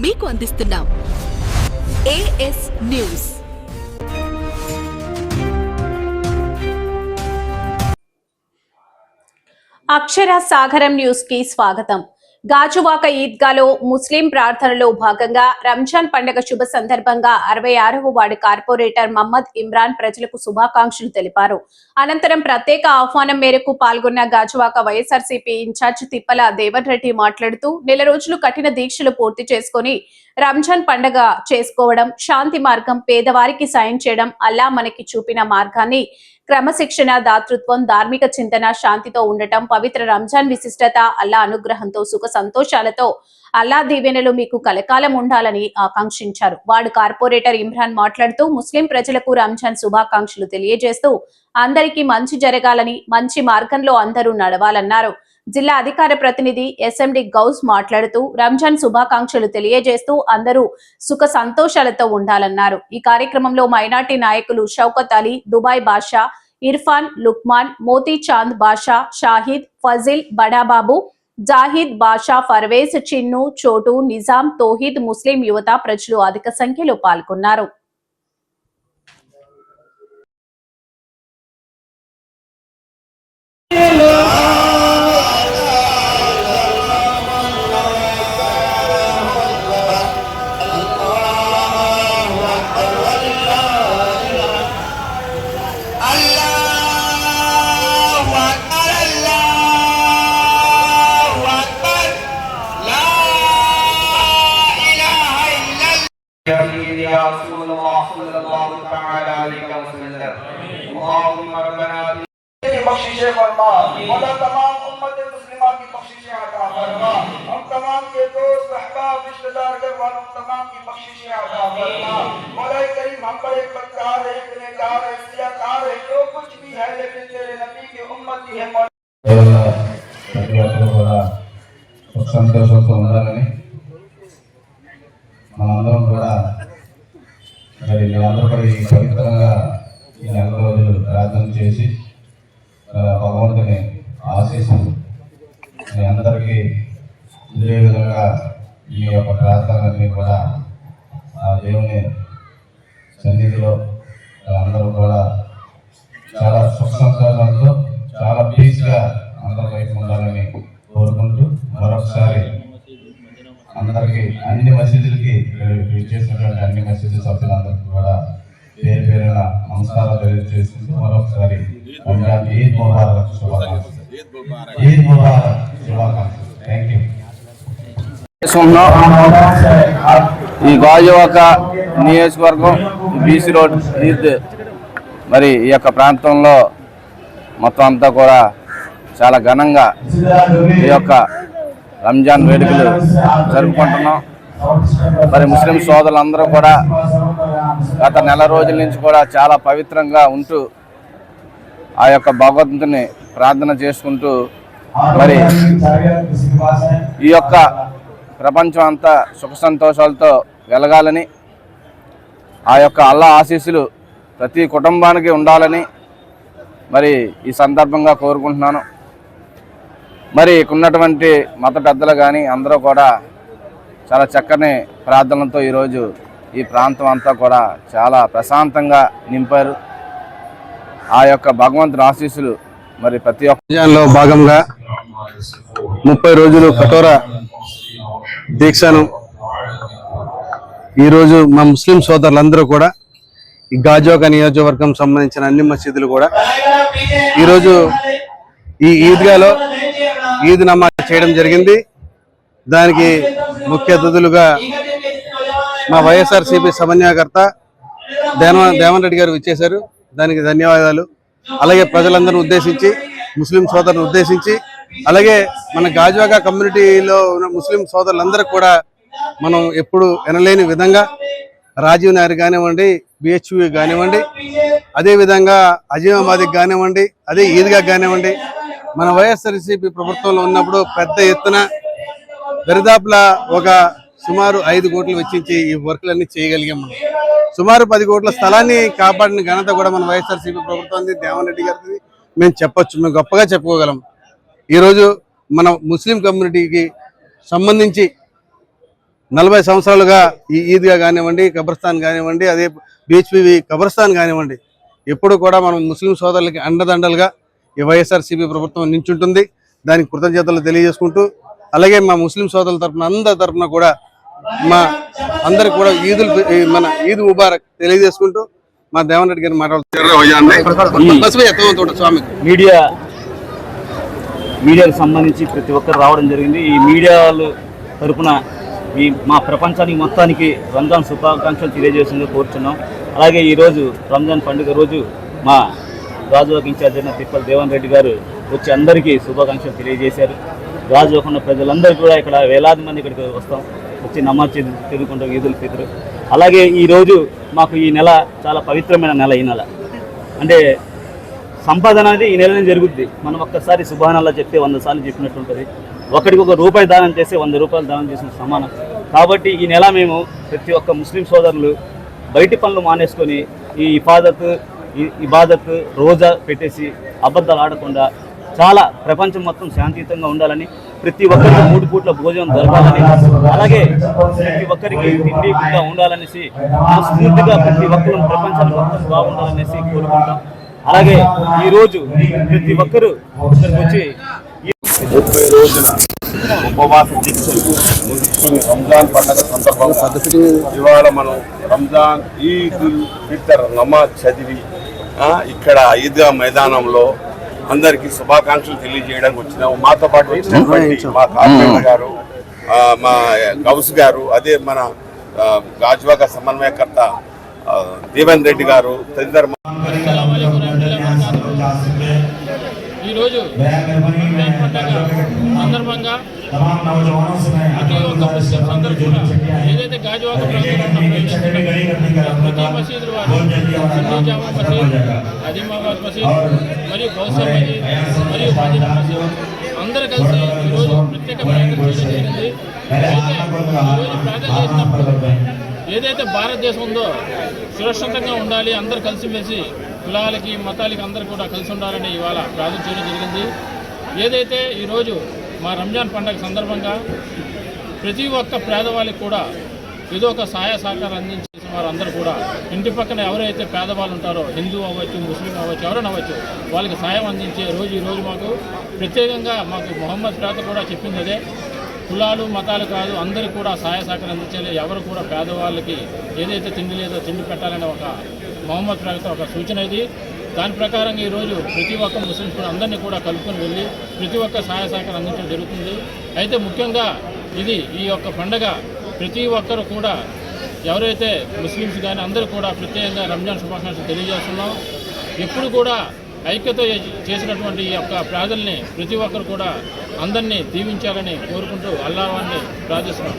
మీకు అందిస్తున్నాం as news. అక్షర సాగరం న్యూస్ కి స్వాగతం. గాజువాక ఈద్గాలో ముస్లిం ప్రార్థనలో భాగంగా రంజాన్ పండుగ శుభ సందర్భంగా 66వ వార్డు కార్పొరేటర్ మహమ్మద్ ఇమ్రాన్ ప్రజలకు శుభాకాంక్షలు తెలిపారు. అనంతరం ప్రత్యేక ఆహ్వానం మేరకు పాల్గొన్న గాజువాక వైఎస్ఆర్సీపీ ఇన్ఛార్జ్ తిప్పల దేవన్ రెడ్డి మాట్లాడుతూ నెల రోజులు కఠిన దీక్షలు పూర్తి చేసుకుని రంజాన్ పండుగ చేసుకోవడం, శాంతి మార్గం, పేదవారికి సాయం చేయడం అల్లా మనకి చూపిన మార్గాన్ని క్రమశిక్షణ, దాతృత్వం, ధార్మిక చింతన, శాంతితో ఉండటం, పవిత్ర రంజాన్ విశిష్టత, అల్లా అనుగ్రహంతో సుఖ సంతోషాలతో అల్లా దీవెనలు మీకు కలకాలం ఉండాలని ఆకాంక్షించారు. వార్డు కార్పొరేటర్ ఇమ్రాన్ మాట్లాడుతూ ముస్లిం ప్రజలకు రంజాన్ శుభాకాంక్షలు తెలియజేస్తూ అందరికీ మంచి జరగాలని, మంచి మార్గంలో అందరూ నడవాలన్నారు. జిల్లా అధికార ప్రతినిధి ఎస్ఎండి గౌస్ మాట్లాడుతూ రంజాన్ శుభాకాంక్షలు తెలియజేస్తూ అందరూ సుఖ సంతోషాలతో ఉండాలన్నారు. ఈ కార్యక్రమంలో మైనార్టీ నాయకులు షౌకత్ అలీ, దుబాయ్ బాషా, ఇర్ఫాన్, లుక్మాన్, మోతీ చాంద్ బాషా, షాహిద్, ఫజిల్, బడాబాబు, జాహిద్, బాషా, పర్వేజ్, చిన్ను, చోటు, నిజాం, తోహిద్, ముస్లిం యువత ప్రజలు అధిక సంఖ్యలో పాల్గొన్నారు. يا رسول الله صلى الله تعالى عليه وسلم اللهم ربنا बख्शिश फरमा मौला तमाम उम्मत मुस्लिमा की बख्शिश अता फरमा हम तमाम के दोस्त अहबाब रिश्तेदार घर वालों तमाम की बख्शिश अता फरमा मौला करीम हम बड़े बदकार है गुनहगार है सियाकार है जो कुछ भी है लेकिन तेरे नबी की उम्मत ही है मौला కూడా సంతోషంతో ఉండాలని మనందరం కూడా మరి మీరందరూ కూడా ఈ పవిత్రంగా ఈ నెల రోజులు ప్రార్థన చేసి భగవంతుని ఆశీస్సులు మీ అందరికీ ఇదే విధంగా మీ యొక్క ప్రార్థనలన్నీ కూడా ఆ దేవుని సన్నిధిలో అందరూ కూడా చాలా సుఖ సంతోషాలతో చాలా పీస్గా అందరి వైపు ఉండాలని కోరుకుంటూ మరొకసారి అందరికీ అన్ని మసీదులకి చేసినటువంటి అన్ని మసీదు సభ్యులందరికీ కూడా పేరు పేరున నమస్కారాలు తెలియజేసుకుంటూ మరొకసారి ఈద్ ముబారక్ శుభాకాంక్షలు. ఈద్ ముబారక్ శుభాకాంక్షలు. Thank you. ఈ గాజువాక నియోజకవర్గం బీసీ రోడ్ ఈద్ మరి ఈ యొక్క ప్రాంతంలో మొత్తం అంతా కూడా చాలా ఘనంగా ఈ యొక్క రంజాన్ వేడుకలు జరుపుకుంటున్నాం. మరి ముస్లిం సోదరులందరూ కూడా గత నెల రోజుల నుంచి కూడా చాలా పవిత్రంగా ఉంటూ ఆ యొక్క భగవంతుని ప్రార్థన చేసుకుంటూ మరి ఈ యొక్క ప్రపంచం అంతా సుఖ సంతోషాలతో వెలగాలని, ఆ యొక్క అల్లా ఆశీస్సులు ప్రతి కుటుంబానికి ఉండాలని మరి ఈ సందర్భంగా కోరుకుంటున్నాను. మరి ఉన్నటువంటి మత పెద్దలు కానీ అందరూ కూడా చాలా చక్కని ప్రార్థనలతో ఈరోజు ఈ ప్రాంతం అంతా కూడా చాలా ప్రశాంతంగా నింపారు. ఆ యొక్క భగవంతుని ఆశీస్సులు మరి ప్రతి ఒక్కలో భాగంగా 30 రోజులు కఠోర దీక్షను ఈరోజు మా ముస్లిం సోదరులందరూ కూడా ఈ గాజువాక నియోజకవర్గం సంబంధించిన అన్ని మసీదులు కూడా ఈరోజు ఈ ఈద్గాలో ఈద్ నమాజ్ చేయడం జరిగింది. దానికి ముఖ్య అతిథులుగా మా వైఎస్ఆర్సీపీ సమన్వయకర్త దేవన్ రెడ్డి గారు ఇచ్చేశారు. దానికి ధన్యవాదాలు. అలాగే ప్రజలందరిని ఉద్దేశించి, ముస్లిం సోదరులను ఉద్దేశించి, అలాగే మన గాజువాక కమ్యూనిటీలో ఉన్న ముస్లిం సోదరులందరూ కూడా మనం ఎప్పుడు వినలేని విధంగా రాజీవ్ నగర్ కానివ్వండి, బిహెచ్యూ కానివ్వండి, అదేవిధంగా అజీమాబాద్కి కానివ్వండి, అదే ఈద్గా కానివ్వండి, మన వైఎస్ఆర్సీపీ ప్రభుత్వంలో ఉన్నప్పుడు పెద్ద ఎత్తున దరిదాపులా ఒక సుమారు 5 కోట్లు వెచ్చించి ఈ వర్కులన్నీ చేయగలిగాం. మనం సుమారు 10 కోట్ల స్థలాన్ని కాపాడిన ఘనత కూడా మన వైఎస్ఆర్సీపీ ప్రభుత్వం దేవన్ రెడ్డి గారిది మేము చెప్పొచ్చు, మేము గొప్పగా చెప్పుకోగలం. ఈరోజు మన ముస్లిం కమ్యూనిటీకి సంబంధించి 40 సంవత్సరాలుగా ఈ ఈద్గా కానివ్వండి, కబ్రస్థాన్ కానివ్వండి, అదే బీహెచ్పి కబ్రస్థాన్ కానివ్వండి, ఎప్పుడు కూడా మనం ముస్లిం సోదరులకి అండదండలుగా ఈ వైఎస్ఆర్సీపీ ప్రభుత్వం నించుంటుంది. దానికి కృతజ్ఞతలు తెలియజేసుకుంటూ, అలాగే మా ముస్లిం సోదరుల తరఫున అందరి తరఫున కూడా మా అందరికి కూడా ఈద్ ముబారక్ తెలియజేసుకుంటూ మా దేవన్ రెడ్డి గారిని మాట్లాడుతున్నారు. మీడియాకు సంబంధించి ప్రతి ఒక్కరు రావడం జరిగింది. ఈ మీడియాలు తరపున మా ప్రపంచానికి మొత్తానికి రంజాన్ శుభాకాంక్షలు తెలియజేసింది కోరుచున్నాం. అలాగే ఈరోజు రంజాన్ పండుగ రోజు మా గాజువాక ఇన్ఛార్జ్ అయిన తిప్పల దేవన్ రెడ్డి గారు వచ్చి అందరికీ శుభాకాంక్షలు తెలియజేశారు. గాజువాక ఉన్న ప్రజలందరూ కూడా ఇక్కడ వేలాది మంది ఇక్కడికి వస్తాం, వచ్చి నమాజ్ చదువుకుంటాం ఈదుల్ ఫిత్ర్. అలాగే ఈరోజు మాకు ఈ నెల చాలా పవిత్రమైన నెల. ఈ నెల అంటే సంపాదన అనేది ఈ నెలనే జరుగుద్ది. మనం ఒక్కసారి సుబ్హానల్లా చెప్తే 100 సార్లు చెప్పినట్టు ఉంటుంది. ఒకటికి ₹1 దానం చేస్తే ₹100 దానం చేసిన సమానం. కాబట్టి ఈ నెల మేము ప్రతి ఒక్క ముస్లిం సోదరులు బయటి పనులు మానేసుకొని ఈ ఇబాదత్ రోజా పెట్టేసి అబద్ధాలు ఆడకుండా చాలా ప్రపంచం మొత్తం శాంతియుతంగా ఉండాలని, ప్రతి ఒక్కరికి 3 పూట్ల భోజనం దొరకాలని, అలాగే ప్రతి ఒక్కరికి తిండి కూడా ఉండాలనేసి స్ఫూర్తిగా ప్రతి ఒక్కరు ప్రపంచం మొత్తం బాగుండాలనేసి కోరుకుంటాం. అలాగే ఈరోజు ప్రతి ఒక్కరూ ఇక్కడికి వచ్చి 30 రోజుల ఉపవాస దీక్షలు ముగించుకుని రంజాన్ పండుగ సందర్భంగా ఇవాళ మనం రంజాన్ ఈదుల్ ఫితర్ నమాజ్ చదివి ఇక్కడ ఈద్గా మైదానంలో అందరికీ శుభాకాంక్షలు తెలియజేయడానికి వచ్చినాము. మాతో పాటు వచ్చినటువంటి మా కార్పొరేటర్ గారు, మా గౌస్ గారు, అదే మన గాజువాక సమన్వయకర్త దేవన్ రెడ్డి గారు తదితర ఈరోజు సందర్భంగా ప్రతి ఒక్క ముస్లిమ్స్ అందరూ కూడా ఏదైతే గాజువాక ప్రతి మసీదుల వారు జామా మసీద్, అదిమాబాద్ మసీద్ మరియు గౌసా మసీద్ మరియు మదీనా మసీద్ అందరూ కలిసి ఈరోజు ప్రత్యేక ప్రార్థన చేయడం జరిగింది. ఈరోజు ప్రార్థన చేసినప్పుడు ఏదైతే భారతదేశం ఉందో సురక్షితంగా ఉండాలి, అందరూ కలిసిమెలిసి కులాలకి మతాలకి అందరూ కూడా కలిసి ఉండాలని ఇవాళ ప్రార్థన చేయడం జరిగింది. ఏదైతే ఈరోజు మా రంజాన్ పండుగ సందర్భంగా ప్రతి ఒక్క పేదవాళ్ళకి కూడా ఏదో ఒక సహాయ సహకారం అందించేసిన వారందరూ కూడా ఇంటి పక్కన ఎవరైతే పేదవాళ్ళు ఉంటారో, హిందూ అవ్వచ్చు, ముస్లిం అవ్వచ్చు, ఎవరైనా అవ్వచ్చు, వాళ్ళకి సాయం అందించే రోజు ఈరోజు మాకు ప్రత్యేకంగా మాకు మొహమ్మద్ ప్రాత కూడా చెప్పింది అదే, కులాలు మతాలు కాదు, అందరికీ కూడా సహాయ సహకారం అందించాలి. ఎవరు కూడా పేదవాళ్ళకి ఏదైతే తిండి లేదో తిండి పెట్టాలనే ఒక మొహమ్మద్ ప్రవక్త ఒక సూచన ఇది. దాని ప్రకారంగా ఈరోజు ప్రతి ఒక్క ముస్లిమ్స్ కూడా అందరినీ కూడా కలుపుకొని వెళ్ళి ప్రతి ఒక్క సహాయ సహకారం అందించడం జరుగుతుంది. అయితే ముఖ్యంగా ఈ యొక్క పండగ ప్రతి ఒక్కరు కూడా ఎవరైతే ముస్లిమ్స్ కానీ అందరూ కూడా ప్రత్యేకంగా రంజాన్ శుభాకాంక్షలు తెలియజేస్తున్నాం. ఎప్పుడు కూడా ఐక్యత చేసినటువంటి ఈ యొక్క ప్రార్థనల్ని ప్రతి ఒక్కరు కూడా అందరినీ దీవించాలని కోరుకుంటూ అల్లాహ్ని ప్రార్థిస్తున్నాం.